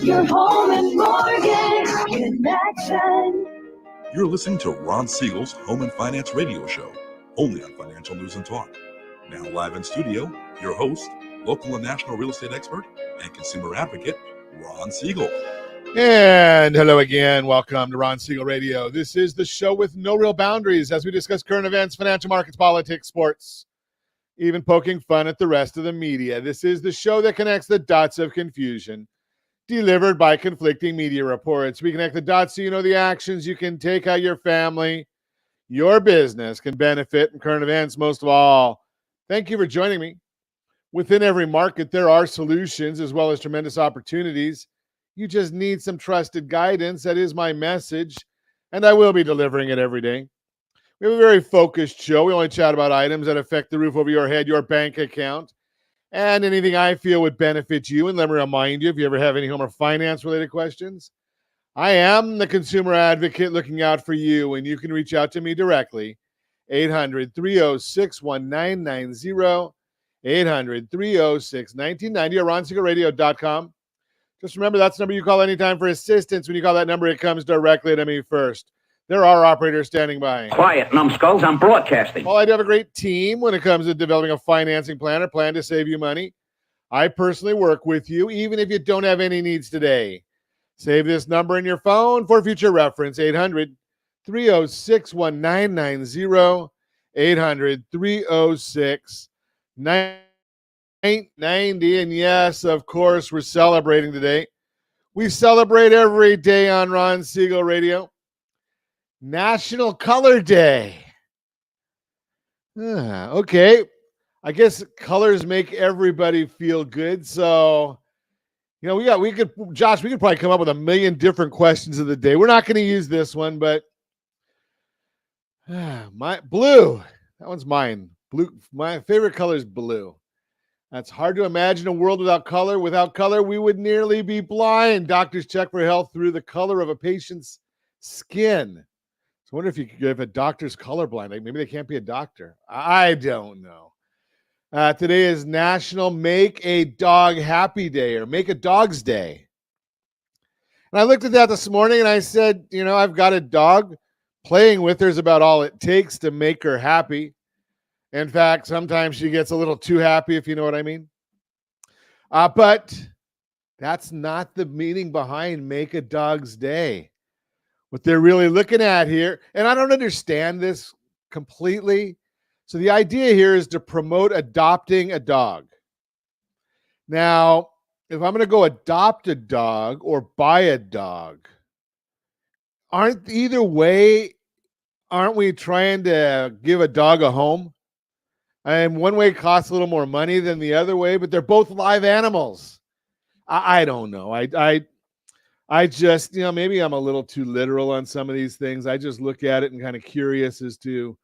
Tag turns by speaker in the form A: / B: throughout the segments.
A: Your home and mortgage connection.
B: You're listening to Ron Siegel's Home and Finance Radio Show, only on Financial News and Talk. Now live in studio, your host, local and national real estate expert and consumer advocate, Ron Siegel.
C: And hello again. Welcome to Ron Siegel Radio. This is the show with no real boundaries as we discuss current events, financial markets, politics, sports, even poking fun at the rest of the media. This is the show that connects the dots of confusion delivered by conflicting media reports. We connect the dots so you know the actions you can take, how your family, your business can benefit from current events. Most of all, thank you for joining me. Within every market, there are solutions as well as tremendous opportunities. You just need some trusted guidance. That is my message, and I will be delivering it every day. We have a very focused show. We only chat about items that affect the roof over your head, your bank account, and anything I feel would benefit you. And let me remind you, if you ever have any home or finance-related questions, I am the consumer advocate looking out for you, and you can reach out to me directly, 800-306-1990, 800-306-1990, or RonSiegelRadio.com. Just remember, that's the number you call anytime for assistance. When you call that number, it comes directly to me first. There are operators standing by.
D: Quiet, numbskulls. I'm broadcasting.
C: Well, I do have a great team when it comes to developing a financing plan or plan to save you money. I personally work with you, even if you don't have any needs today. Save this number in your phone for future reference, 800-306-1990, 800-306-1990. And yes, of course, we're celebrating today. We celebrate every day on Ron Siegel Radio. National Color Day. Okay. I guess colors make everybody feel good. So, you know, we could probably come up with a million different questions of the day. We're not going to use this one, but my blue, that one's mine. Blue, my favorite color is blue. That's hard to imagine a world without color. Without color, we would nearly be blind. Doctors check for health through the color of a patient's skin. So I wonder if a doctor's colorblind. Like maybe they can't be a doctor. I don't know. Today is National Make a Dog Happy Day, or Make a Dog's Day. And I looked at that this morning and I said, you know, I've got a dog. Playing with her is about all it takes to make her happy. In fact, sometimes she gets a little too happy, if you know what I mean. But that's not the meaning behind Make a Dog's Day. What they're really looking at here, and I don't understand this completely. So the idea here is to promote adopting a dog. Now, if I'm going to go adopt a dog or buy a dog, aren't we trying to give a dog a home? And one way costs a little more money than the other way, but they're both live animals. I don't know. I just, you know, maybe I'm a little too literal on some of these things. I just look at it and kind of curious as to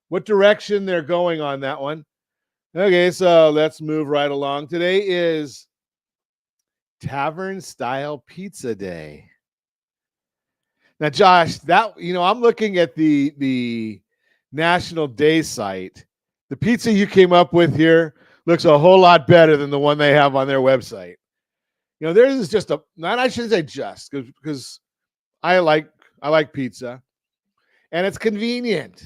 C: what direction they're going on that one. Okay, so let's move right along. Today is Tavern Style Pizza Day. Now, Josh, I'm looking at the National Day site. The pizza you came up with here looks a whole lot better than the one they have on their website. You know, theirs is just I shouldn't say just, because I like pizza, and it's convenient.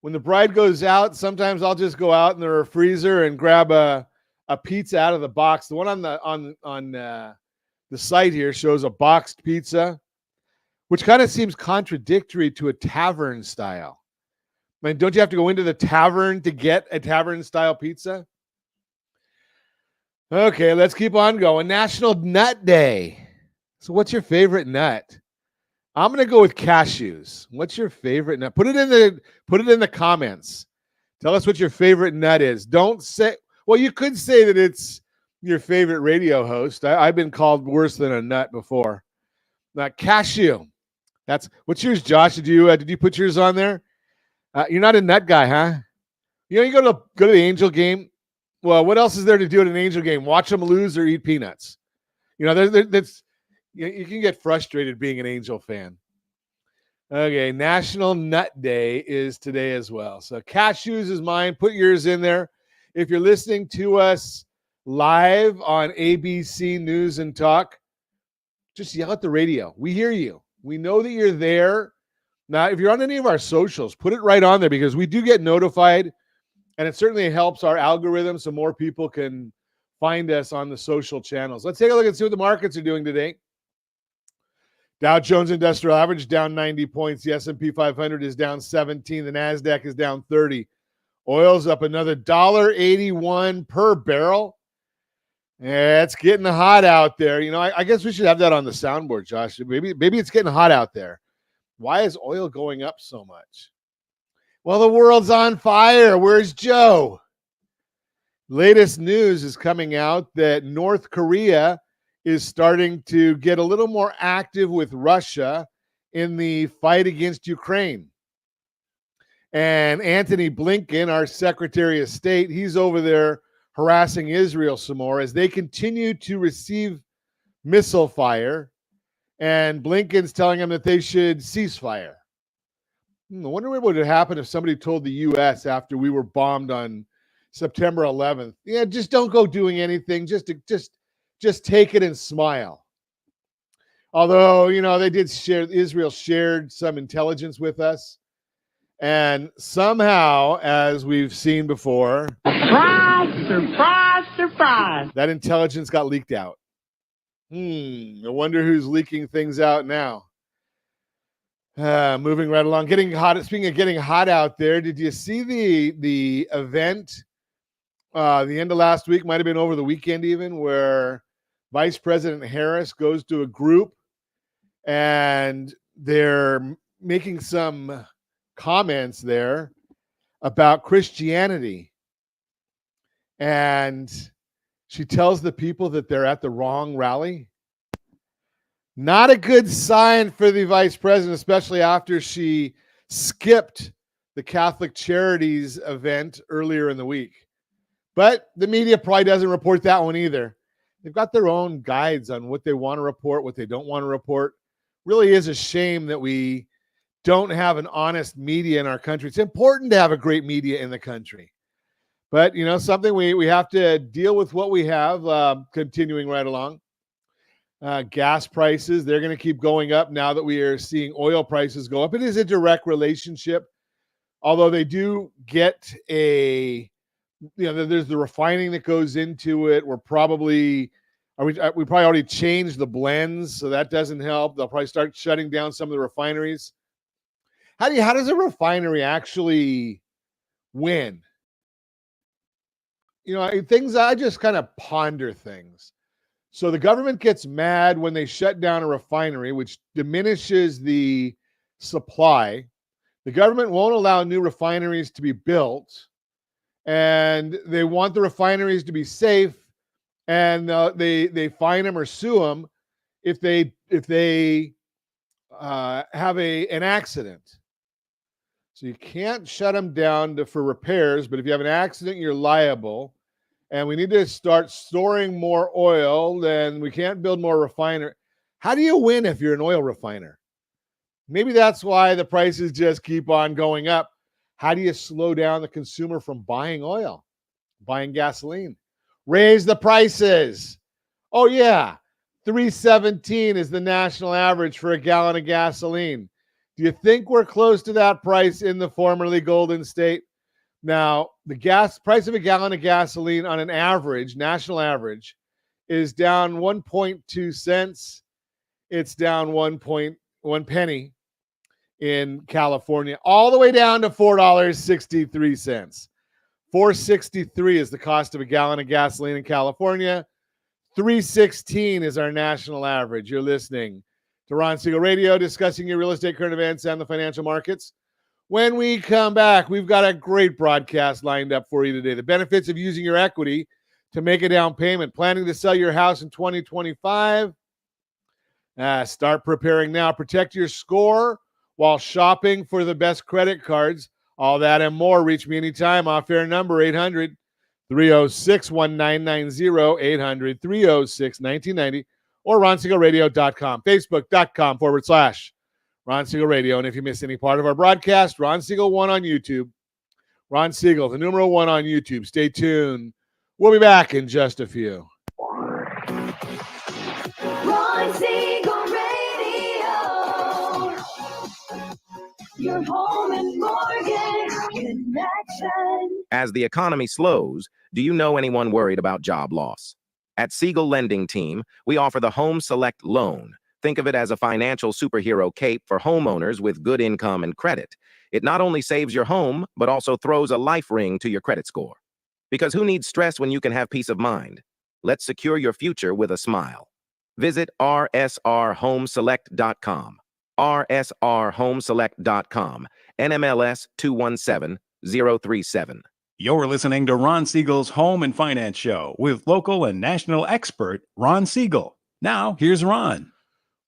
C: When the bride goes out, sometimes I'll just go out in the freezer and grab a pizza out of the box. The one on the site here shows a boxed pizza, which kind of seems contradictory to a tavern style. I mean, don't you have to go into the tavern to get a tavern style pizza? Okay, let's keep on going. National Nut Day. So what's your favorite nut? I'm going to go with cashews. What's your favorite nut? Put it in the comments. Tell us what your favorite nut is. Don't say, well, you could say that it's your favorite radio host. I've been called worse than a nut before. Now, cashew. What's yours, Josh? Did you put yours on there? You're not a nut guy, huh? You know, you go to the Angel game. Well, what else is there to do at an Angel game? Watch them lose or eat peanuts. You know, you can get frustrated being an Angel fan. Okay, National Nut Day is today as well. So cashews is mine. Put yours in there. If you're listening to us live on ABC News and Talk, just yell at the radio. We hear you. We know that you're there. Now, if you're on any of our socials, put it right on there because we do get notified, and it certainly helps our algorithm so more people can find us on the social channels. Let's take a look and see what the markets are doing today. Dow Jones Industrial Average down 90 points. The S&P 500 is down 17. The NASDAQ is down 30. Oil's up another $1.81 per barrel. Yeah, it's getting hot out there. You know, I guess we should have that on the soundboard, Josh. Maybe it's getting hot out there. Why is oil going up so much? Well, the world's on fire. Where's Joe? Latest news is coming out that North Korea is starting to get a little more active with Russia in the fight against Ukraine. And Antony Blinken, our Secretary of State, he's over there harassing Israel some more as they continue to receive missile fire. And Blinken's telling them that they should cease fire. I wonder what would happen if somebody told the U.S. after we were bombed on September 11th, yeah, just don't go doing anything. Just take it and smile. Although, you know, they did share, Israel shared some intelligence with us. And somehow, as we've seen before, surprise, that intelligence got leaked out. I wonder who's leaking things out now. Moving right along, getting hot. Speaking of getting hot out there, did you see the event? The end of last week, might have been over the weekend even, where Vice President Harris goes to a group and they're making some comments there about Christianity. And she tells the people that they're at the wrong rally. Not a good sign for the vice president, especially after she skipped the Catholic Charities event earlier in the week. But the media probably doesn't report that one either. They've got their own guides on what they want to report, what they don't want to report. Really is a shame that we don't have an honest media in our country. It's important to have a great media in the country. But, you know, something we have to deal with what we have, continuing right along. Gas prices, they're going to keep going up now that we are seeing oil prices go up. It is a direct relationship, although they do get there's the refining that goes into it. We probably already changed the blends, so that doesn't help. They'll probably start shutting down some of the refineries. How does a refinery actually win? You know, I just kind of ponder things. So the government gets mad when they shut down a refinery, which diminishes the supply. The government won't allow new refineries to be built, and they want the refineries to be safe, and they fine them or sue them if they have an accident. So you can't shut them down for repairs, but if you have an accident, you're liable. And we need to start storing more oil, then we can't build more refinery. How do you win if you're an oil refiner? Maybe that's why the prices just keep on going up. How do you slow down the consumer from buying oil, buying gasoline? Raise the prices. Oh, yeah. $3.17 is the national average for a gallon of gasoline. Do you think we're close to that price in the formerly Golden State? Now, the gas price of a gallon of gasoline on an average, national average, is down 1.2 cents. It's down 1 penny in California, all the way down to $4.63. $4.63 is the cost of a gallon of gasoline in California. $3.16 is our national average. You're listening to Ron Siegel Radio, discussing your real estate, current events, and the financial markets. When we come back, we've got a great broadcast lined up for you today. The benefits of using your equity to make a down payment. Planning to sell your house in 2025? Start preparing now. Protect your score while shopping for the best credit cards. All that and more. Reach me anytime. Off-air number 800-306-1990, 800-306-1990, or RonSiegelRadio.com, Facebook.com/Ron Siegel Radio. And if you miss any part of our broadcast, Ron Siegel 1 on YouTube. Ron Siegel, the numeral 1 on YouTube. Stay tuned. We'll be back in just a few.
A: Ron Siegel. Your home and mortgage connection.
E: As the economy slows, do you know anyone worried about job loss? At Siegel Lending Team, we offer the Home Select Loan. Think of it as a financial superhero cape for homeowners with good income and credit. It not only saves your home, but also throws a life ring to your credit score. Because who needs stress when you can have peace of mind? Let's secure your future with a smile. Visit rsrhomeselect.com. rsrhomeselect.com. NMLS 217037.
F: You're listening to Ron Siegel's Home and Finance Show with local and national expert Ron Siegel. Now, here's Ron.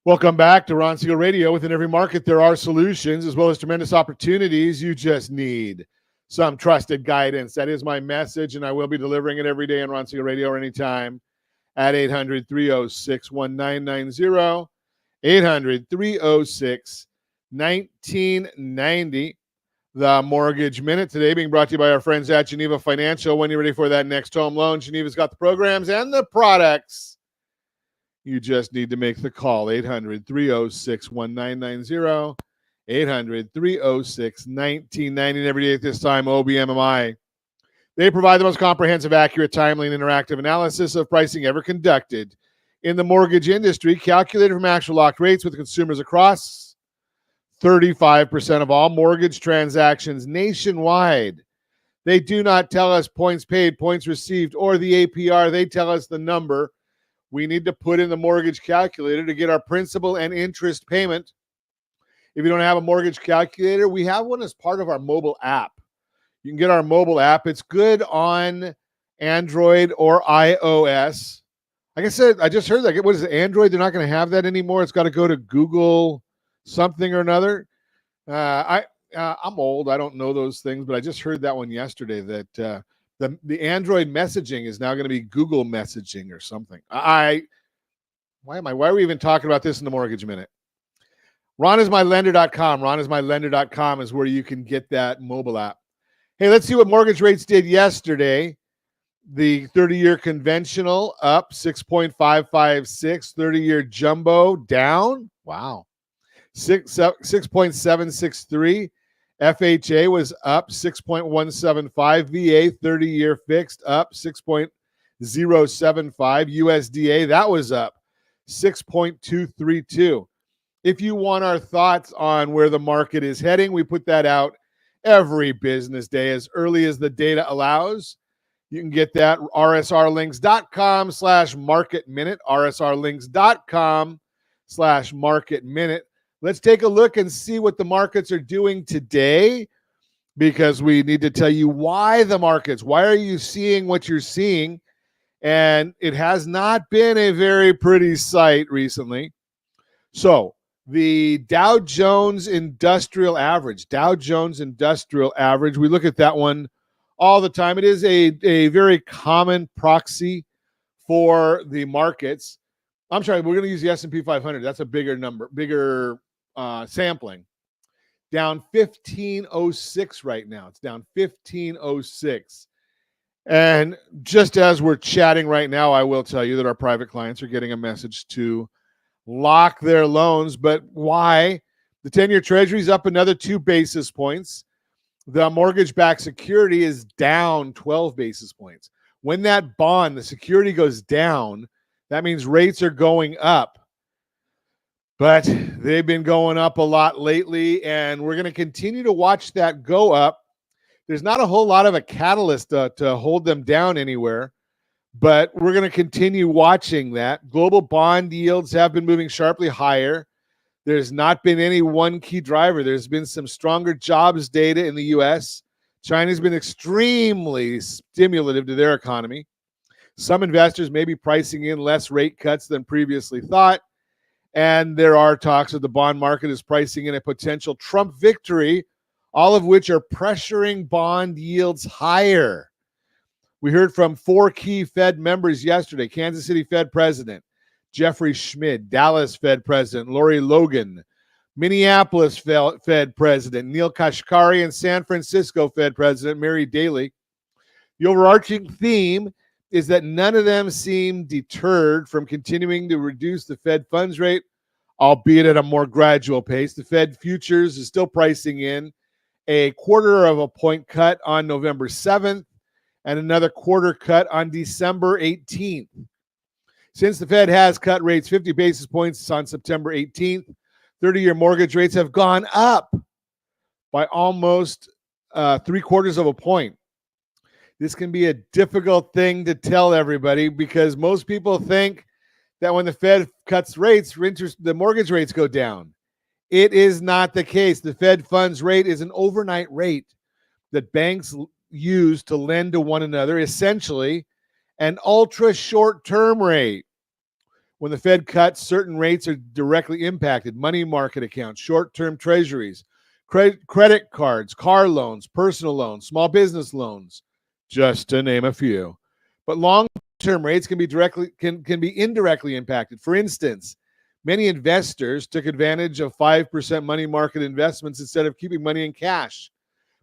C: Welcome back to Ron Siegel Radio. Within every market, there are solutions as well as tremendous opportunities. You just need some trusted guidance. That is my message, and I will be delivering it every day on Ron Siegel Radio or anytime at 800-306-1990, 800-306-1990. The Mortgage Minute today being brought to you by our friends at Geneva Financial. When you're ready for that next home loan, Geneva's got the programs and the products. You just need to make the call, 800-306-1990, 800-306-1990. Every day at this time, OBMMI. They provide the most comprehensive, accurate, timely, and interactive analysis of pricing ever conducted in the mortgage industry, calculated from actual locked rates with consumers across 35% of all mortgage transactions nationwide. They do not tell us points paid, points received, or the APR. They tell us the number we need to put in the mortgage calculator to get our principal and interest payment. If you don't have a mortgage calculator, we have one as part of our mobile app. You can get our mobile app. It's good on Android or iOS. Like I said, I just heard that. What is it, Android? They're not going to have that anymore. It's got to go to Google something or another. I'm old. I don't know those things, but I just heard that one yesterday that the Android messaging is now going to be Google messaging or something. Why are we even talking about this in the Mortgage Minute? RonIsMyLender.com. RonIsMyLender.com is where you can get that mobile app. Hey, let's see what mortgage rates did yesterday. The 30-year conventional up 6.556, 30-year jumbo down. Wow. 6.763. FHA was up 6.175. VA 30-year fixed up 6.075. USDA, that was up 6.232. If you want our thoughts on where the market is heading, we put that out every business day as early as the data allows. You can get that rsrlinks.com/market minute, rsrlinks.com/market minute. Let's take a look and see what the markets are doing today, because we need to tell you why are you seeing what you're seeing? And it has not been a very pretty sight recently. So the Dow Jones Industrial Average, we look at that one all the time. It is a very common proxy for the markets. I'm sorry, we're going to use the S&P 500. That's a bigger number, bigger sampling. Down 1506 right now. It's down 1506. And just as we're chatting right now, I will tell you that our private clients are getting a message to lock their loans. But why? The 10-year Treasury is up another 2 basis points. The mortgage-backed security is down 12 basis points. When that bond, the security goes down, that means rates are going up. But they've been going up a lot lately, and we're going to continue to watch that go up. There's not a whole lot of a catalyst to hold them down anywhere, but we're going to continue watching that. Global bond yields have been moving sharply higher. There's not been any one key driver. There's been some stronger jobs data in the U.S. China's been extremely stimulative to their economy. Some investors may be pricing in less rate cuts than previously thought. And there are talks that the bond market is pricing in a potential Trump victory, all of which are pressuring bond yields higher. We heard from 4 key Fed members yesterday: Kansas City Fed President Jeffrey Schmidt, Dallas Fed President Lori Logan, Minneapolis Fed President Neil Kashkari, and San Francisco Fed President Mary Daly. The overarching theme is that none of them seem deterred from continuing to reduce the Fed funds rate, albeit at a more gradual pace. The Fed futures is still pricing in a 1/4 point cut on November 7th and another 1/4 cut on December 18th. Since the Fed has cut rates 50 basis points on September 18th, 30-year mortgage rates have gone up by almost 3/4 point. This can be a difficult thing to tell everybody because most people think that when the Fed cuts rates, the mortgage rates go down. It is not the case. The Fed funds rate is an overnight rate that banks use to lend to one another, essentially an ultra short-term rate. When the Fed cuts, certain rates are directly impacted. Money market accounts, short-term treasuries, credit cards, car loans, personal loans, small business loans, just to name a few. But long-term rates can be indirectly impacted. For instance, many investors took advantage of 5% money market investments instead of keeping money in cash.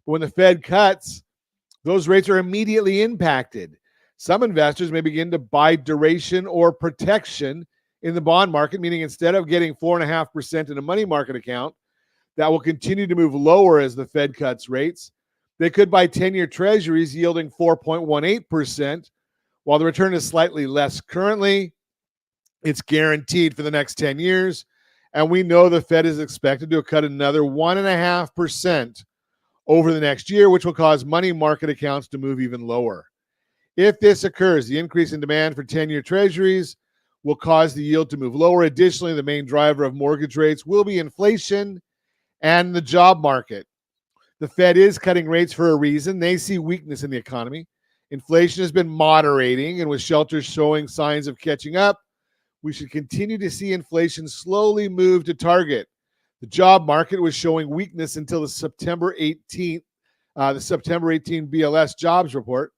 C: But when the Fed cuts, those rates are immediately impacted. Some investors may begin to buy duration or protection in the bond market, meaning instead of getting 4.5% in a money market account that will continue to move lower as the Fed cuts rates, they could buy 10-year treasuries yielding 4.18%. While the return is slightly less currently, it's guaranteed for the next 10 years. And we know the Fed is expected to cut another 1.5% over the next year, which will cause money market accounts to move even lower. If this occurs, the increase in demand for 10-year treasuries will cause the yield to move lower. Additionally, the main driver of mortgage rates will be inflation and the job market. The Fed is cutting rates for a reason. They see weakness in the economy. Inflation has been moderating, and with shelters showing signs of catching up, we should continue to see inflation slowly move to target. The job market was showing weakness until the September 18th BLS jobs report.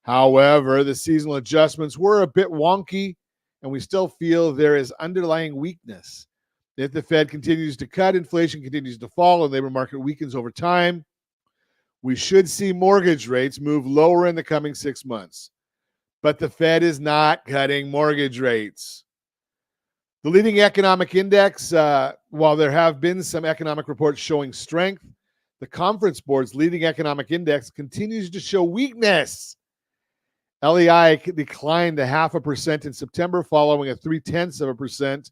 C: However, the seasonal adjustments were a bit wonky, and we still feel there is underlying weakness. If the Fed continues to cut, inflation continues to fall, and the labor market weakens over time, we should see mortgage rates move lower in the coming 6 months. But the Fed is not cutting mortgage rates. The leading economic index, while there have been some economic reports showing strength, the Conference Board's leading economic index continues to show weakness. LEI declined 0.5% in September, following a 0.3%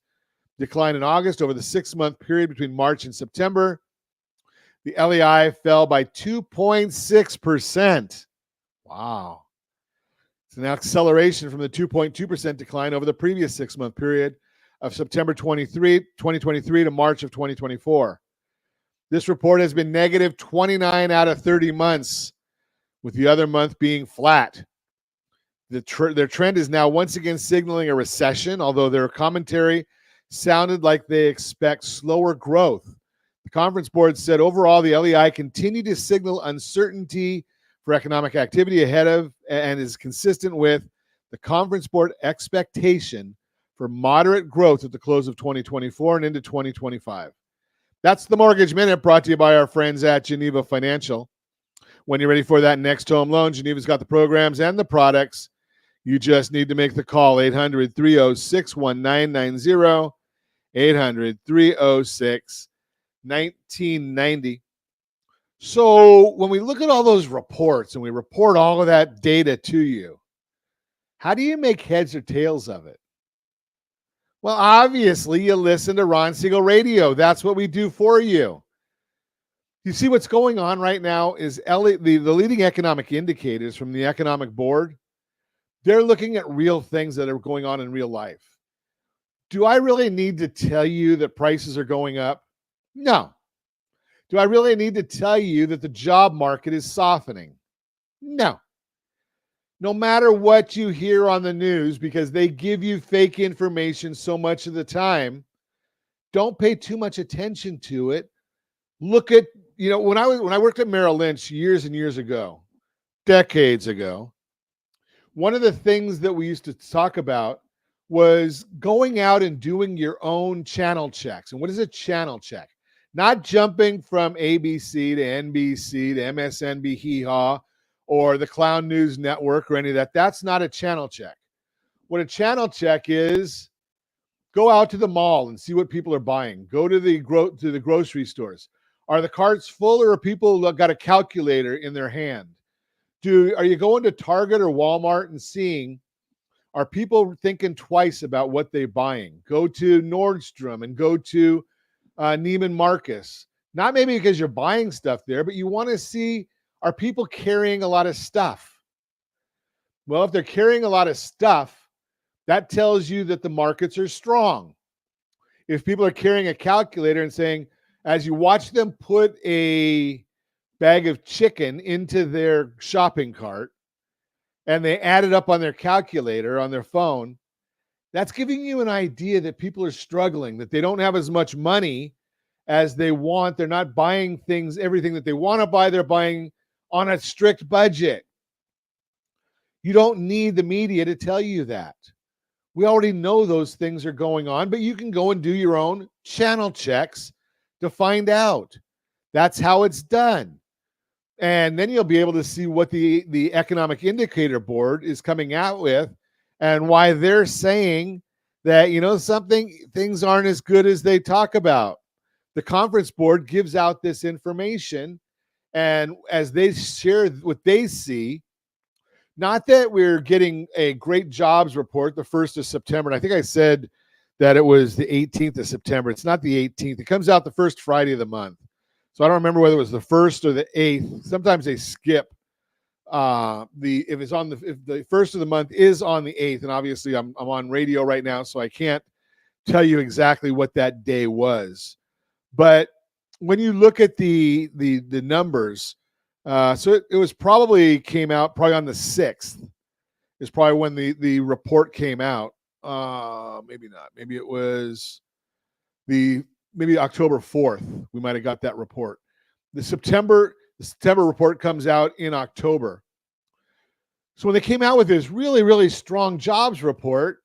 C: decline in August. Over the 6-month period between March and September, the LEI fell by 2.6%. Wow. It's an acceleration from the 2.2% decline over the previous 6-month period of September 2023 to March of 2024. This report has been negative 29 out of 30 months, with the other month being flat. Their trend is now once again signaling a recession, although their commentary sounded like they expect slower growth. The Conference Board said overall the LEI continued to signal uncertainty for economic activity ahead of and is consistent with the Conference Board expectation for moderate growth at the close of 2024 and into 2025. That's the Mortgage Minute, brought to you by our friends at Geneva Financial. When you're ready for that next home loan, Geneva's got the programs and the products. You just need to make the call, 800-306-1990, 800-306-1990. So when we look at all those reports and we report all of that data to you, how do you make heads or tails of it? Well, obviously, you listen to Ron Siegel Radio. That's what we do for you. You see what's going on right now is the leading economic indicators from the Economic Board. They're looking at real things that are going on in real life. Do I really need to tell you that prices are going up? No. Do I really need to tell you that the job market is softening? No. No matter what you hear on the news, because they give you fake information so much of the time, don't pay too much attention to it. Look at, when I worked at Merrill Lynch years and years ago, decades ago, one of the things that we used to talk about was going out and doing your own channel checks. And what is a channel check? Not jumping from ABC to NBC to MSNBC Hee-Haw or the Clown News Network or any of that. That's not a channel check. What a channel check is Go out to the mall and see what people are buying. Go to the grocery stores. Are the carts full, or are people got a calculator in their hand? Are you going to Target or Walmart and seeing, are people thinking twice about what they're buying? Go to Nordstrom and go to Neiman Marcus. Not maybe because you're buying stuff there, but you want to see, are people carrying a lot of stuff? Well, if they're carrying a lot of stuff, that tells you that the markets are strong. If people are carrying a calculator and saying, as you watch them put a bag of chicken into their shopping cart and they add it up on their calculator on their phone, that's giving you an idea that people are struggling, that they don't have as much money as they want. They're not buying things, everything that they want to buy. They're buying on a strict budget. You don't need the media to tell you that. We already know those things are going on, but you can go and do your own channel checks to find out. That's how it's done. And then you'll be able to see what the Economic Indicator Board is coming out with and why they're saying that, things aren't as good as they talk about. The Conference Board gives out this information, and as they share what they see, not that we're getting a great jobs report the 1st of September. And I think I said that it was the 18th of September. It's not the 18th. It comes out the first Friday of the month. So I don't remember whether it was the 1st or the 8th. Sometimes they skip if the 1st of the month is on the 8th, and obviously I'm on radio right now, so I can't tell you exactly what that day was. But when you look at the numbers, so it was came out on the 6th is probably when the report came out. Maybe not. Maybe it was maybe October 4th. We might have got that report. The September report comes out in October. So when they came out with this really, really strong jobs report,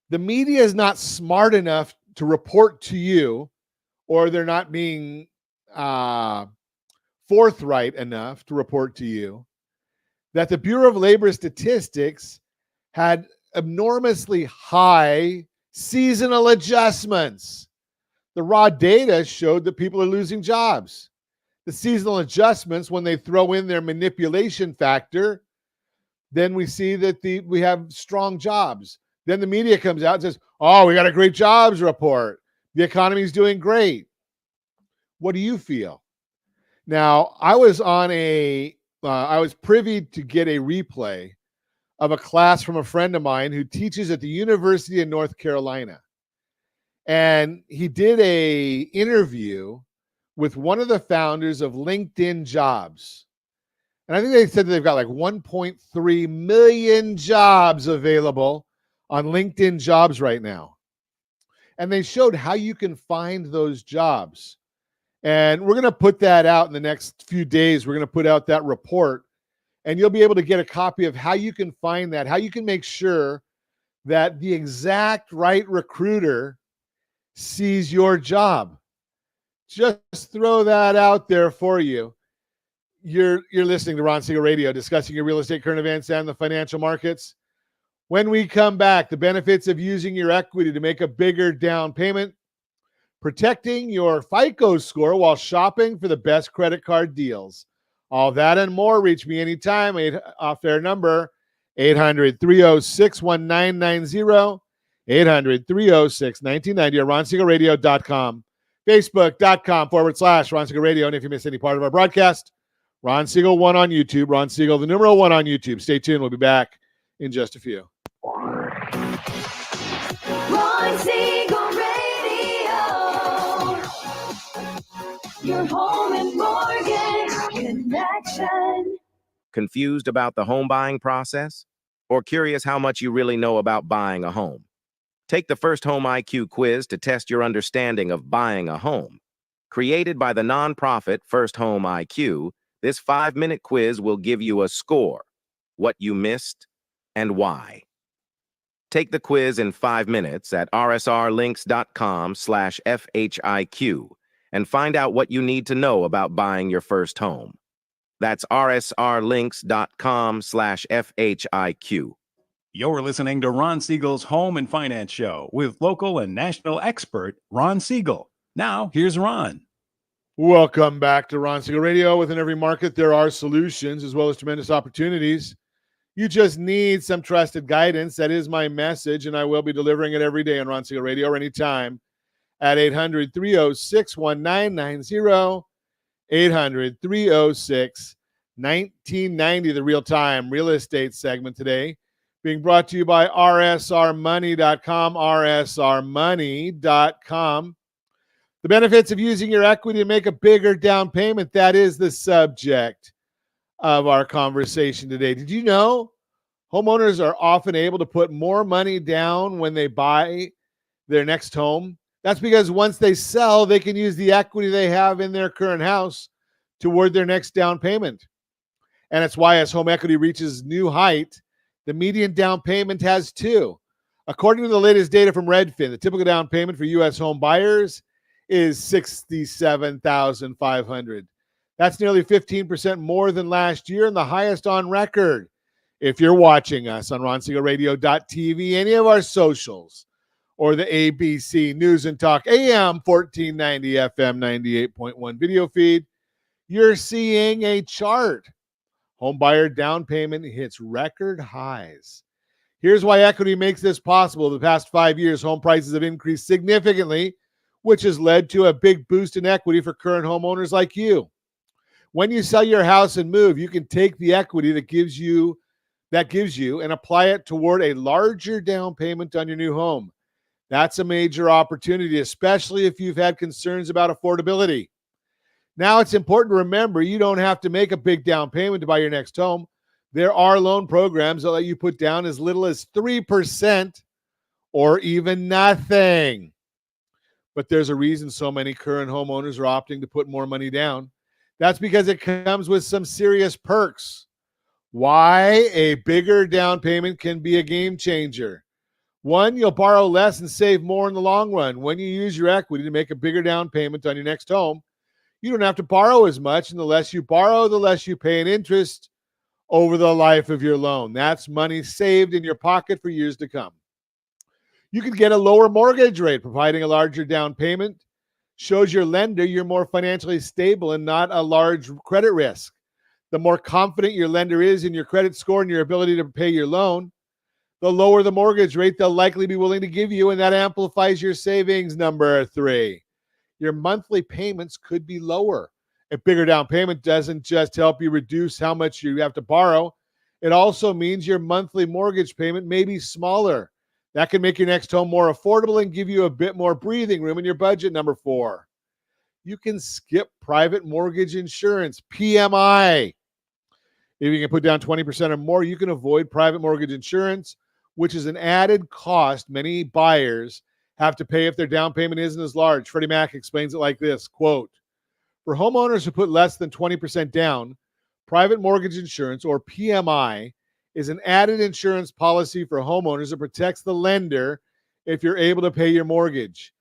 C: the media is not smart enough to report to you, or they're not being forthright enough to report to you that the Bureau of Labor Statistics had enormously high seasonal adjustments. The raw data showed that people are losing jobs. The seasonal adjustments, when they throw in their manipulation factor, then we see that we have strong jobs. Then the media comes out and says, oh, we got a great jobs report. The economy is doing great. What do you feel? Now, I was privy to get a replay of a class from a friend of mine who teaches at the University of North Carolina. And he did a interview with one of the founders of LinkedIn Jobs. And I think they said that they've got like 1.3 million jobs available on LinkedIn Jobs right now. And they showed how you can find those jobs. And we're going to put that out in the next few days. We're going to put out that report, and you'll be able to get a copy of how you can find that, how you can make sure that the exact right recruiter sees your job. Just throw that out there for you. You're listening to Ron Siegel Radio, discussing your real estate current events and the financial markets. When we come back, the benefits of using your equity to make a bigger down payment, protecting your FICO score while shopping for the best credit card deals. All that and more. Reach me anytime. Off-air number, 800-306-1990, 800-306-1990, or RonSiegelRadio.com, Facebook.com/Ron Siegel Radio. And if you miss any part of our broadcast, Ron Siegel 1 on YouTube, Ron Siegel, the numeral 1 on YouTube. Stay tuned. We'll be back in just a few.
A: Ron Siegel Radio, your home and mortgage connection.
E: Confused about the home buying process? Or curious how much you really know about buying a home? Take the First Home IQ quiz to test your understanding of buying a home. Created by the nonprofit First Home IQ, this 5-minute quiz will give you a score, what you missed, and why. Take the quiz in 5 minutes at rsrlinks.com/FHIQ and find out what you need to know about buying your first home. That's rsrlinks.com/FHIQ.
F: You're listening to Ron Siegel's Home and Finance Show with local and national expert Ron Siegel. Now, here's Ron.
C: Welcome back to Ron Siegel Radio. Within every market, there are solutions as well as tremendous opportunities. You just need some trusted guidance. That is my message, and I will be delivering it every day on Ron Siegel Radio or anytime at 800-306-1990, 800-306-1990, the real-time real estate segment today, being brought to you by rsrmoney.com, rsrmoney.com. The benefits of using your equity to make a bigger down payment, that is the subject of our conversation today. Did you know homeowners are often able to put more money down when they buy their next home? That's because once they sell, they can use the equity they have in their current house toward their next down payment. And it's why as home equity reaches new height, the median down payment has too. According to the latest data from Redfin, the typical down payment for U.S. home buyers is $67,500. That's nearly 15% more than last year and the highest on record. If you're watching us on RonSiegelRadio.tv, any of our socials, or the ABC News and Talk AM 1490 FM 98.1 video feed, you're seeing a chart. Homebuyer down payment hits record highs. Here's why equity makes this possible. The past 5 years, home prices have increased significantly, which has led to a big boost in equity for current homeowners like you. When you sell your house and move, you can take the equity that gives you and apply it toward a larger down payment on your new home. That's a major opportunity, especially if you've had concerns about affordability. Now, it's important to remember you don't have to make a big down payment to buy your next home. There are loan programs that let you put down as little as 3% or even nothing. But there's a reason so many current homeowners are opting to put more money down. That's because it comes with some serious perks. Why a bigger down payment can be a game changer. One, you'll borrow less and save more in the long run. When you use your equity to make a bigger down payment on your next home, you don't have to borrow as much, and the less you borrow, the less you pay in interest over the life of your loan. That's money saved in your pocket for years to come. You can get a lower mortgage rate. Providing a larger down payment shows your lender you're more financially stable and not a large credit risk. The more confident your lender is in your credit score and your ability to pay your loan, the lower the mortgage rate they'll likely be willing to give you, and that amplifies your savings. Number 3, your monthly payments could be lower. A bigger down payment doesn't just help you reduce how much you have to borrow. It also means your monthly mortgage payment may be smaller. That can make your next home more affordable and give you a bit more breathing room in your budget. Number 4, you can skip private mortgage insurance, PMI. If you can put down 20% or more, you can avoid private mortgage insurance, which is an added cost many buyers have to pay if their down payment isn't as large. Freddie Mac explains it like this, quote, for homeowners who put less than 20% down, private mortgage insurance, or PMI, is an added insurance policy for homeowners that protects the lender if you're able to pay your mortgage.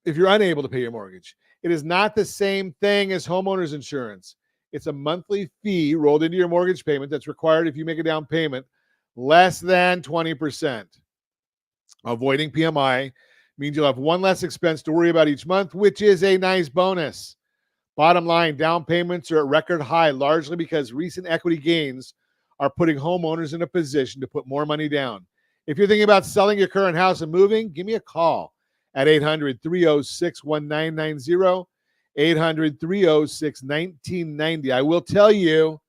C: If you're unable to pay your mortgage, it is not the same thing as homeowners insurance. It's a monthly fee rolled into your mortgage payment that's required if you make a down payment less than 20%. Avoiding PMI means you'll have one less expense to worry about each month, which is a nice bonus. Bottom line, down payments are at record high, largely because recent equity gains are putting homeowners in a position to put more money down. If you're thinking about selling your current house and moving, give me a call at 800-306-1990, 800-306-1990. I will tell you,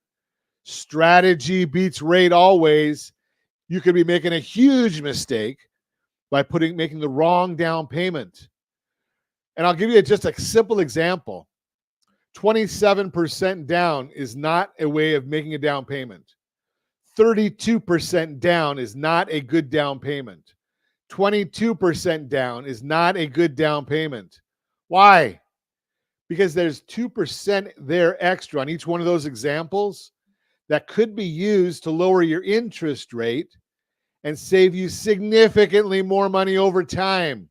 C: strategy beats rate always. You could be making a huge mistake by making the wrong down payment. And I'll give you just a simple example. 27% down is not a way of making a down payment. 32% down is not a good down payment. 22% down is not a good down payment. Why? Because there's 2% there extra on each one of those examples that could be used to lower your interest rate and save you significantly more money over time.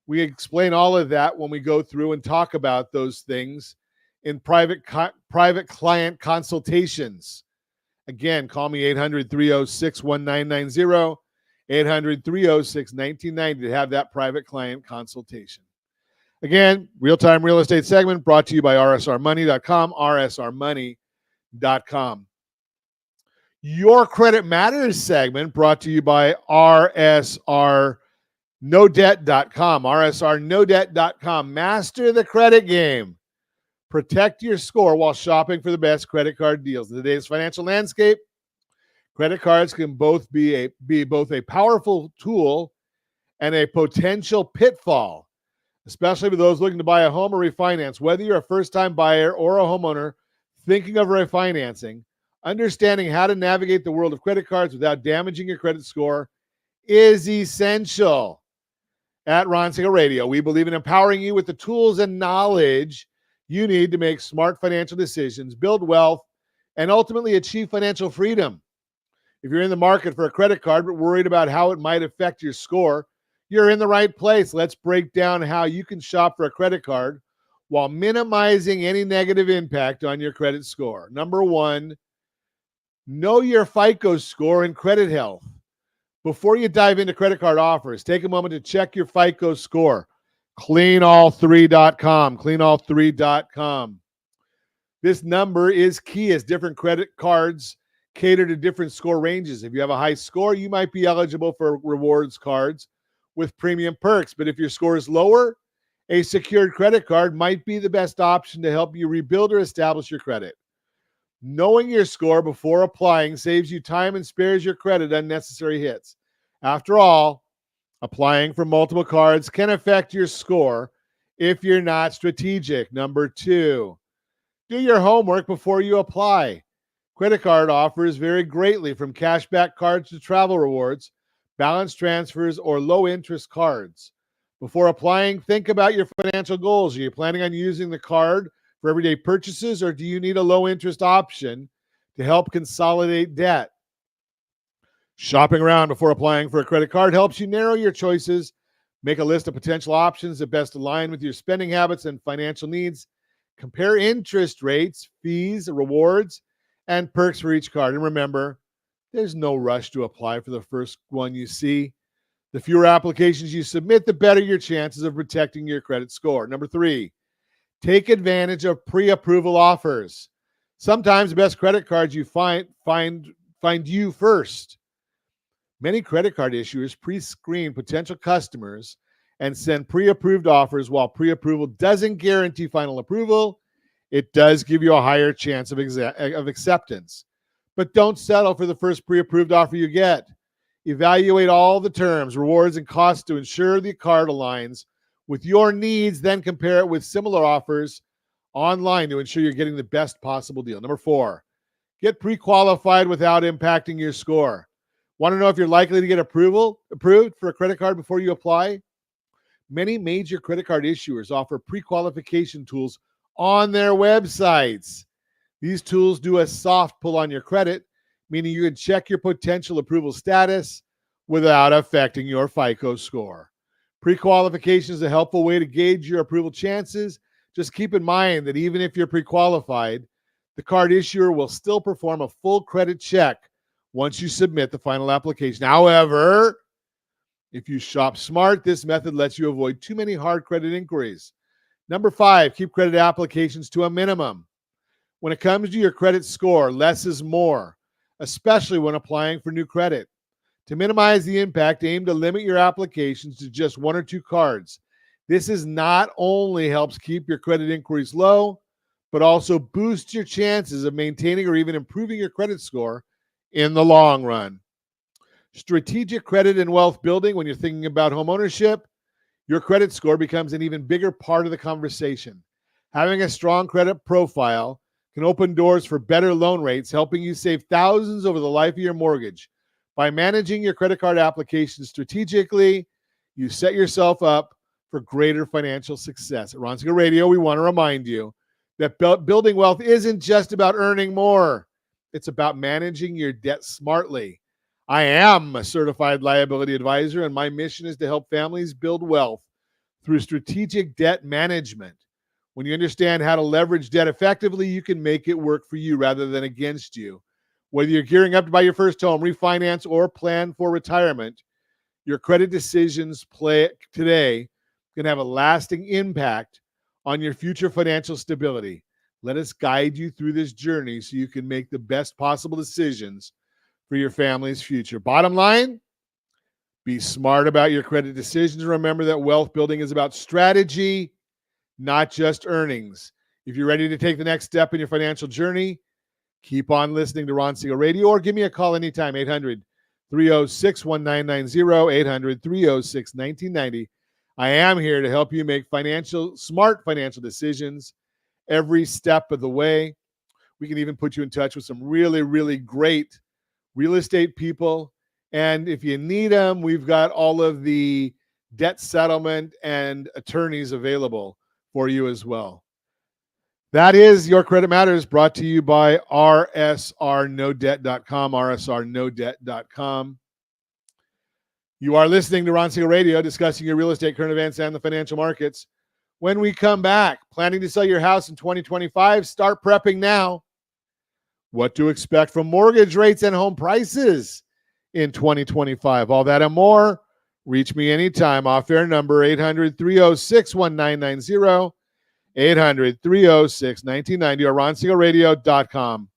C: We explain all of that when we go through and talk about those things in private client consultations. Again, call me 800-306-1990, 800-306-1990 to have that private client consultation. Again, real-time real estate segment brought to you by rsrmoney.com, rsrmoney.com. Your Credit Matters segment brought to you by rsrnodebt.com, rsrnodebt.com. Master the credit game. Protect your score while shopping for the best credit card deals. In today's financial landscape, credit cards can both be both a powerful tool and a potential pitfall, especially for those looking to buy a home or refinance. Whether you're a first-time buyer or a homeowner thinking of refinancing, understanding how to navigate the world of credit cards without damaging your credit score is essential. At Ron Siegel Radio, we believe in empowering you with the tools and knowledge you need to make smart financial decisions, build wealth, and ultimately achieve financial freedom. If you're in the market for a credit card but worried about how it might affect your score, you're in the right place. Let's break down how you can shop for a credit card while minimizing any negative impact on your credit score. Number one, know your FICO score and credit health. Before you dive into credit card offers, take a moment to check your FICO score. Cleanall3.com, cleanall3.com. This number is key as different credit cards cater to different score ranges. If you have a high score, you might be eligible for rewards cards with premium perks. But if your score is lower, a secured credit card might be the best option to help you rebuild or establish your credit. Knowing your score before applying saves you time and spares your credit unnecessary hits. After all, applying for multiple cards can affect your score if you're not strategic. Number two, do your homework before you apply. Credit card offers vary greatly from cashback cards to travel rewards, balance transfers, or low-interest cards. Before applying, think about your financial goals. Are you planning on using the card for everyday purchases, or do you need a low-interest option to help consolidate debt? Shopping around before applying for a credit card helps you narrow your choices, make a list of potential options that best align with your spending habits and financial needs, compare interest rates, fees, rewards, and perks for each card. And remember, there's no rush to apply for the first one you see. The fewer applications you submit, the better your chances of protecting your credit score. Number three, take advantage of pre-approval offers. Sometimes the best credit cards you find you first. Many credit card issuers pre-screen potential customers and send pre-approved offers. While pre-approval doesn't guarantee final approval, it does give you a higher chance of acceptance. But don't settle for the first pre-approved offer you get. Evaluate all the terms, rewards, and costs to ensure the card aligns with your needs, then compare it with similar offers online to ensure you're getting the best possible deal. Number four, get pre-qualified without impacting your score. Want to know if you're likely to get approved for a credit card before you apply? Many major credit card issuers offer pre-qualification tools on their websites. These tools do a soft pull on your credit, meaning you can check your potential approval status without affecting your FICO score. Pre-qualification is a helpful way to gauge your approval chances. Just keep in mind that even if you're pre-qualified, the card issuer will still perform a full credit check once you submit the final application. However, if you shop smart, this method lets you avoid too many hard credit inquiries. Number five, keep credit applications to a minimum. When it comes to your credit score, less is more, especially when applying for new credit. To minimize the impact, aim to limit your applications to just one or two cards. This is not only helps keep your credit inquiries low, but also boosts your chances of maintaining or even improving your credit score in the long run. Strategic credit and wealth building. When you're thinking about home ownership, your credit score becomes an even bigger part of the conversation. Having a strong credit profile can open doors for better loan rates, helping you save thousands over the life of your mortgage. By managing your credit card applications strategically, you set yourself up for greater financial success. At Ron Siegel Radio, we want to remind you that building wealth isn't just about earning more. It's about managing your debt smartly. I am a certified liability advisor, and my mission is to help families build wealth through strategic debt management. When you understand how to leverage debt effectively, you can make it work for you rather than against you. Whether you're gearing up to buy your first home, refinance, or plan for retirement, your credit decisions today can have a lasting impact on your future financial stability. Let us guide you through this journey so you can make the best possible decisions for your family's future. Bottom line, be smart about your credit decisions. Remember that wealth building is about strategy, not just earnings. If you're ready to take the next step in your financial journey, keep on listening to Ron Siegel Radio or give me a call anytime, 800-306-1990, 800-306-1990. I am here to help you make smart financial decisions every step of the way. We can even put you in touch with some really, really great real estate people. And if you need them, we've got all of the debt settlement and attorneys available for you as well. That is Your Credit Matters, brought to you by rsrnodebt.com, rsrnodebt.com. You are listening to Ron Siegel Radio, discussing your real estate, current events, and the financial markets. When we come back, planning to sell your house in 2025, start prepping now. What to expect from mortgage rates and home prices in 2025. All that and more. Reach me anytime. Off-air number 800-306-1990, 800-306-1990, or ronsiegelradio.com.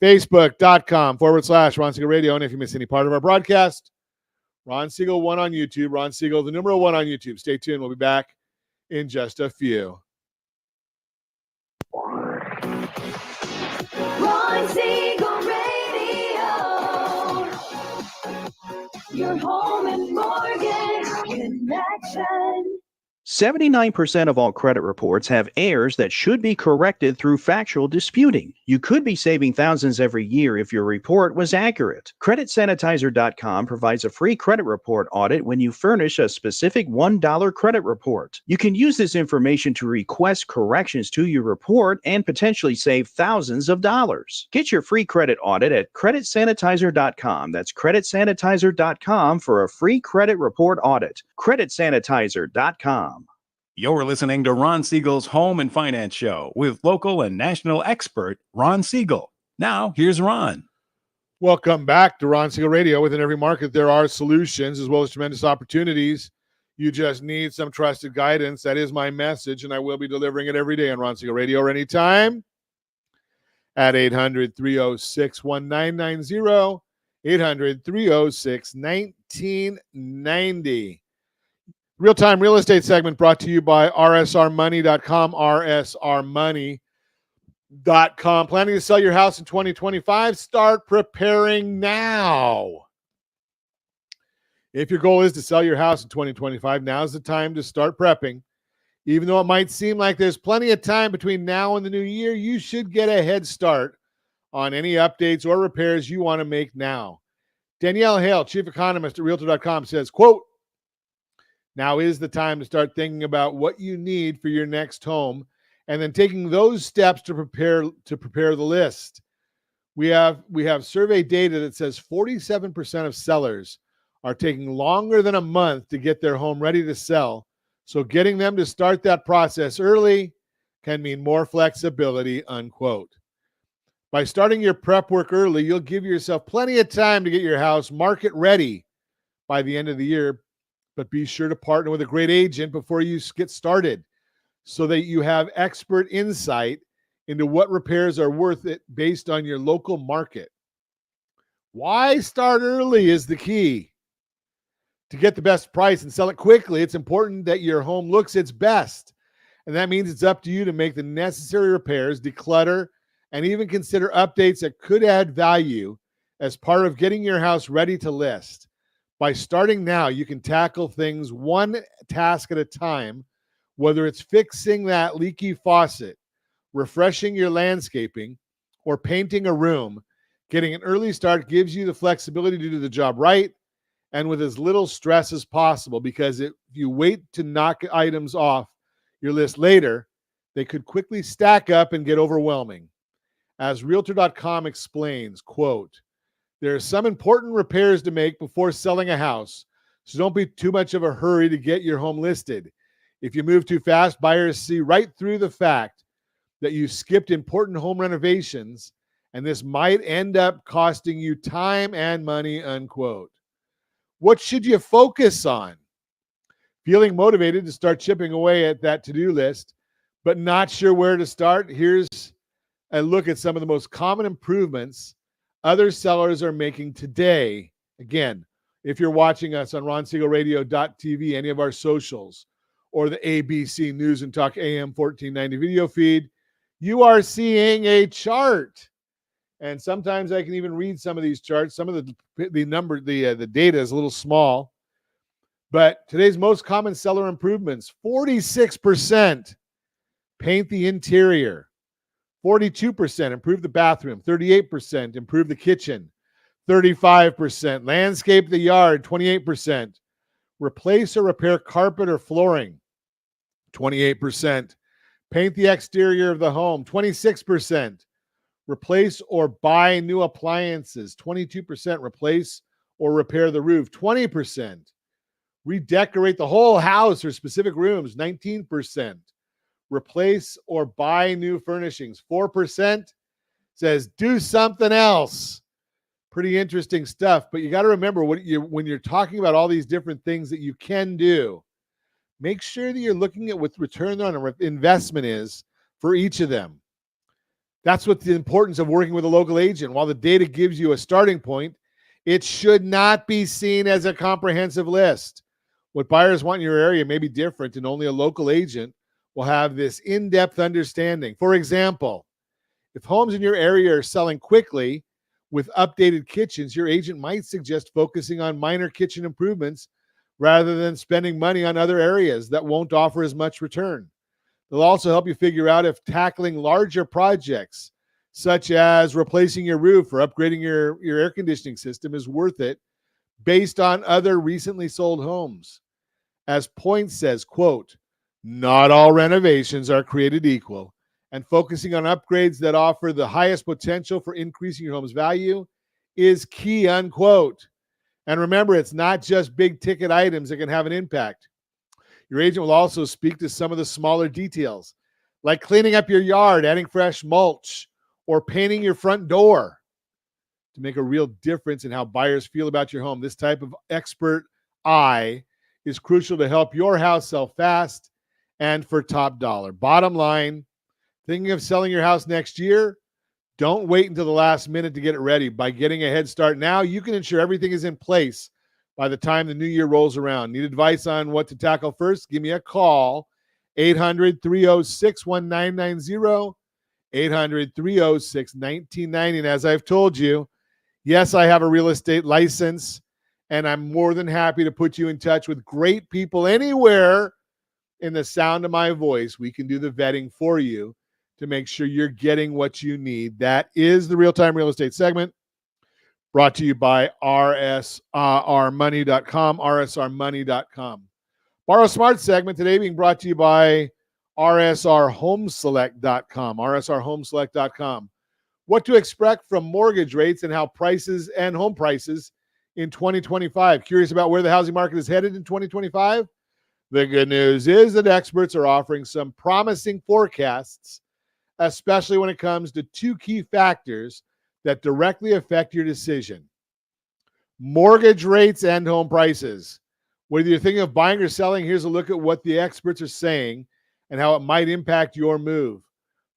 C: Facebook.com/Ron Siegel Radio. And if you miss any part of our broadcast, Ron Siegel 1 on YouTube. Ron Siegel, the number 1 on YouTube. Stay tuned. We'll be back in just a few.
A: Ron Siegel Radio. Your home and mortgage connection.
G: 79% of all credit reports have errors that should be corrected through factual disputing. You could be saving thousands every year if your report was accurate. CreditSanitizer.com provides a free credit report audit when you furnish a specific $1 credit report. You can use this information to request corrections to your report and potentially save thousands of dollars. Get your free credit audit at CreditSanitizer.com. That's CreditSanitizer.com for a free credit report audit. CreditSanitizer.com.
F: You're listening to Ron Siegel's Home and Finance Show with local and national expert Ron Siegel. Now, here's Ron.
C: Welcome back to Ron Siegel Radio. Within every market, there are solutions as well as tremendous opportunities. You just need some trusted guidance. That is my message, and I will be delivering it every day on Ron Siegel Radio or anytime at 800-306-1990, 800-306-1990. Real-time real estate segment brought to you by rsrmoney.com, rsrmoney.com. Planning to sell your house in 2025? Start preparing now. If your goal is to sell your house in 2025, now's the time to start prepping. Even though it might seem like there's plenty of time between now and the new year, you should get a head start on any updates or repairs you want to make now. Danielle Hale, chief economist at Realtor.com, says, quote, now is the time to start thinking about what you need for your next home and then taking those steps to prepare the list. We have survey data that says 47% of sellers are taking longer than a month to get their home ready to sell. So getting them to start that process early can mean more flexibility, unquote. By starting your prep work early, you'll give yourself plenty of time to get your house market ready by the end of the year. But be sure to partner with a great agent before you get started so that you have expert insight into what repairs are worth it based on your local market. Why start early is the key. To get the best price and sell it quickly, it's important that your home looks its best. And that means it's up to you to make the necessary repairs, declutter, and even consider updates that could add value as part of getting your house ready to list. By starting now, you can tackle things one task at a time, whether it's fixing that leaky faucet, refreshing your landscaping, or painting a room. Getting an early start gives you the flexibility to do the job right and with as little stress as possible, because if you wait to knock items off your list later, they could quickly stack up and get overwhelming. As Realtor.com explains, quote, there are some important repairs to make before selling a house, so don't be too much of a hurry to get your home listed. If you move too fast, buyers see right through the fact that you skipped important home renovations and this might end up costing you time and money, unquote. What should you focus on? Feeling motivated to start chipping away at that to-do list, but not sure where to start? Here's a look at some of the most common improvements other sellers are making today. Again, if you're watching us on RonSiegelRadio.tv, any of our socials, or the ABC News and Talk AM 1490 video feed, you are seeing a chart. And sometimes I can even read some of these charts. Some of the data is a little small. But today's most common seller improvements, 46% paint the interior, 42% improve the bathroom, 38% improve the kitchen, 35% landscape the yard, 28% replace or repair carpet or flooring, 28% paint the exterior of the home, 26% replace or buy new appliances, 22% replace or repair the roof, 20% redecorate the whole house or specific rooms, 19%. Replace or buy new furnishings, 4% says do something else. Pretty interesting stuff, but you got to remember when you're talking about all these different things that you can do, make sure that you're looking at what return on investment is for each of them. That's what the importance of working with a local agent. While the data gives you a starting point, it should not be seen as a comprehensive list. What buyers want in your area may be different, and only a local agent will have this in-depth understanding. For example, if homes in your area are selling quickly with updated kitchens, your agent might suggest focusing on minor kitchen improvements rather than spending money on other areas that won't offer as much return. They'll also help you figure out if tackling larger projects, such as replacing your roof or upgrading your air conditioning system, is worth it based on other recently sold homes. As Point says, quote, not all renovations are created equal, and focusing on upgrades that offer the highest potential for increasing your home's value is key, unquote. And remember, it's not just big ticket items that can have an impact. Your agent will also speak to some of the smaller details, like cleaning up your yard, adding fresh mulch, or painting your front door to make a real difference in how buyers feel about your home. This type of expert eye is crucial to help your house sell fast and for top dollar. Bottom line, thinking of selling your house next year? Don't wait until the last minute to get it ready. By getting a head start now, you can ensure everything is in place by the time the new year rolls around. Need advice on what to tackle first? Give me a call, 800-306-1990, 800-306-1990. And as I've told you, yes, I have a real estate license, and I'm more than happy to put you in touch with great people anywhere in the sound of my voice. We can do the vetting for you to make sure you're getting what you need. That is the Real-Time Real Estate segment, brought to you by rsrmoney.com, rsrmoney.com. Borrow Smart segment today being brought to you by rsrhomeselect.com, rsrhomeselect.com. What to expect from mortgage rates and how prices and home prices in 2025. Curious about where the housing market is headed in 2025? The good news is that experts are offering some promising forecasts, especially when it comes to two key factors that directly affect your decision: mortgage rates and home prices. Whether you're thinking of buying or selling, here's a look at what the experts are saying and how it might impact your move.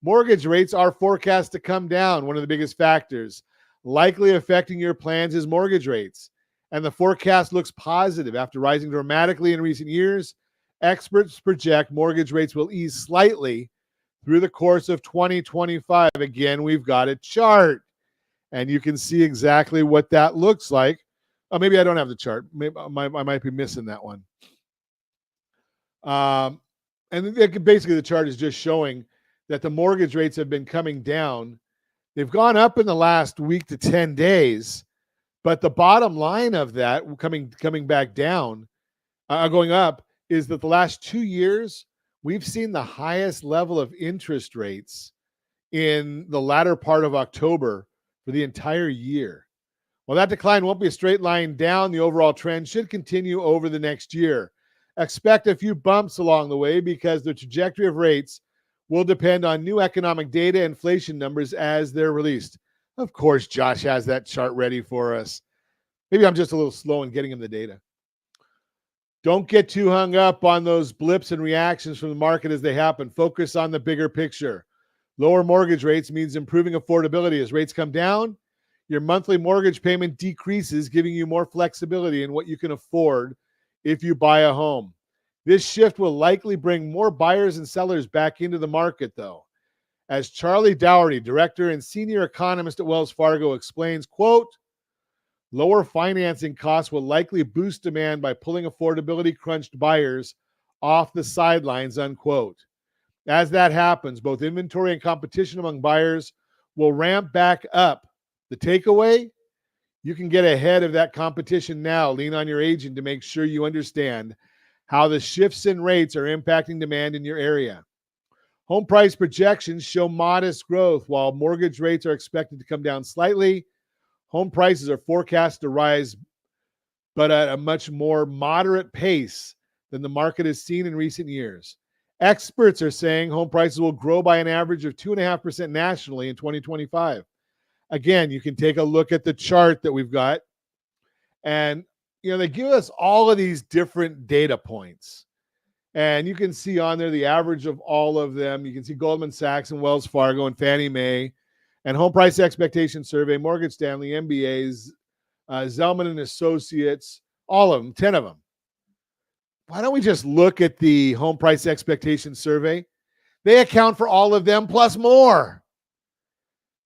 C: Mortgage rates are forecast to come down. One of the biggest factors likely affecting your plans is mortgage rates, and the forecast looks positive. After rising dramatically in recent years, experts project mortgage rates will ease slightly through the course of 2025. Again, we've got a chart, and you can see exactly what that looks like. Oh, maybe I don't have the chart. Maybe I might be missing that one. And basically, the chart is just showing that the mortgage rates have been coming down. They've gone up in the last week to 10 days, but the bottom line of that coming back down, going up, is that the last 2 years, we've seen the highest level of interest rates in the latter part of October for the entire year. While that decline won't be a straight line down, the overall trend should continue over the next year. Expect a few bumps along the way because the trajectory of rates will depend on new economic data, inflation numbers as they're released. Of course, Josh has that chart ready for us. Maybe I'm just a little slow in getting him the data. Don't get too hung up on those blips and reactions from the market as they happen. Focus on the bigger picture. Lower mortgage rates means improving affordability. As rates come down, your monthly mortgage payment decreases, giving you more flexibility in what you can afford if you buy a home. This shift will likely bring more buyers and sellers back into the market, though. As Charlie Dougherty, director and senior economist at Wells Fargo, explains, quote, lower financing costs will likely boost demand by pulling affordability-crunched buyers off the sidelines, unquote. As that happens, both inventory and competition among buyers will ramp back up. The takeaway? You can get ahead of that competition now. Lean on your agent to make sure you understand how the shifts in rates are impacting demand in your area. Home price projections show modest growth. While mortgage rates are expected to come down slightly, home prices are forecast to rise, but at a much more moderate pace than the market has seen in recent years. Experts are saying home prices will grow by an average of 2.5% nationally in 2025. Again, you can take a look at the chart that we've got, and they give us all of these different data points. And you can see on there the average of all of them. You can see Goldman Sachs and Wells Fargo and Fannie Mae and Home Price Expectation Survey, Morgan Stanley, MBAs, Zelman and Associates, all of them, 10 of them. Why don't we just look at the Home Price Expectation Survey? They account for all of them plus more.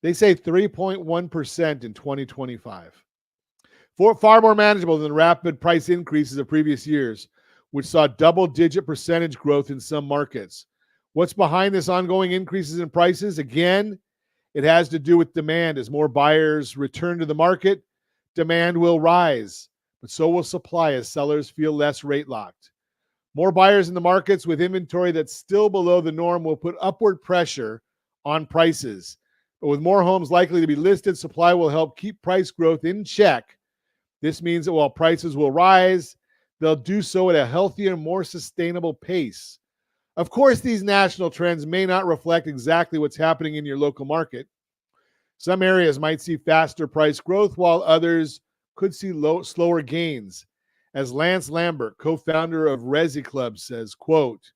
C: They say 3.1% in 2025. Far more manageable than the rapid price increases of previous years, which saw double-digit percentage growth in some markets. What's behind this ongoing increases in prices? Again, it has to do with demand. As more buyers return to the market, demand will rise, but so will supply as sellers feel less rate locked. More buyers in the markets with inventory that's still below the norm will put upward pressure on prices. But with more homes likely to be listed, supply will help keep price growth in check. This means that while prices will rise, they'll do so at a healthier, more sustainable pace. Of course, these national trends may not reflect exactly what's happening in your local market. Some areas might see faster price growth, while others could see slower gains. As Lance Lambert, co-founder of Resi Club, says, quote,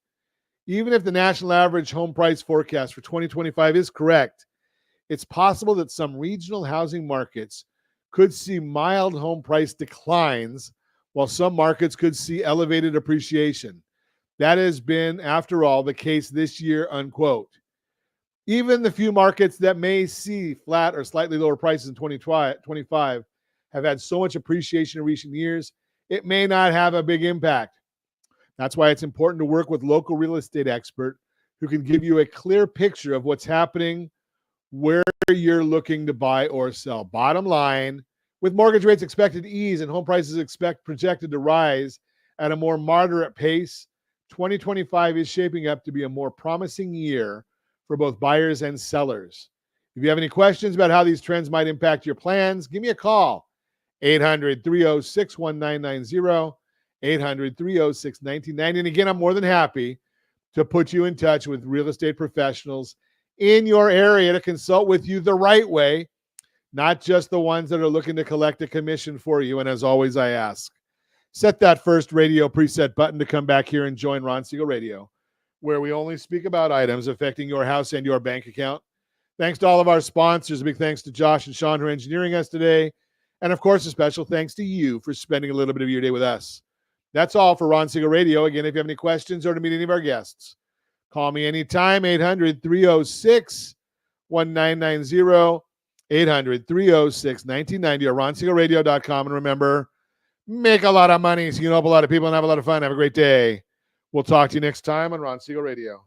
C: even if the national average home price forecast for 2025 is correct, it's possible that some regional housing markets could see mild home price declines, while some markets could see elevated appreciation. That has been, after all, the case this year, unquote. Even the few markets that may see flat or slightly lower prices in 2025 have had so much appreciation in recent years, it may not have a big impact. That's why it's important to work with local real estate expert who can give you a clear picture of what's happening where you're looking to buy or sell. Bottom line, with mortgage rates expected to ease and home prices projected to rise at a more moderate pace, 2025 is shaping up to be a more promising year for both buyers and sellers. If you have any questions about how these trends might impact your plans, give me a call. 800-306-1990, 800-306-1990. And again, I'm more than happy to put you in touch with real estate professionals in your area to consult with you the right way, not just the ones that are looking to collect a commission for you. And as always, I ask, set that first radio preset button to come back here and join Ron Siegel Radio, where we only speak about items affecting your house and your bank account. Thanks to all of our sponsors. A big thanks to Josh and Sean for engineering us today. And of course, a special thanks to you for spending a little bit of your day with us. That's all for Ron Siegel Radio. Again, if you have any questions or to meet any of our guests, call me anytime, 800-306-1990, 800-306-1990, or ronsiegelradio.com. And remember, make a lot of money so you can help a lot of people and have a lot of fun. Have a great day. We'll talk to you next time on Ron Siegel Radio.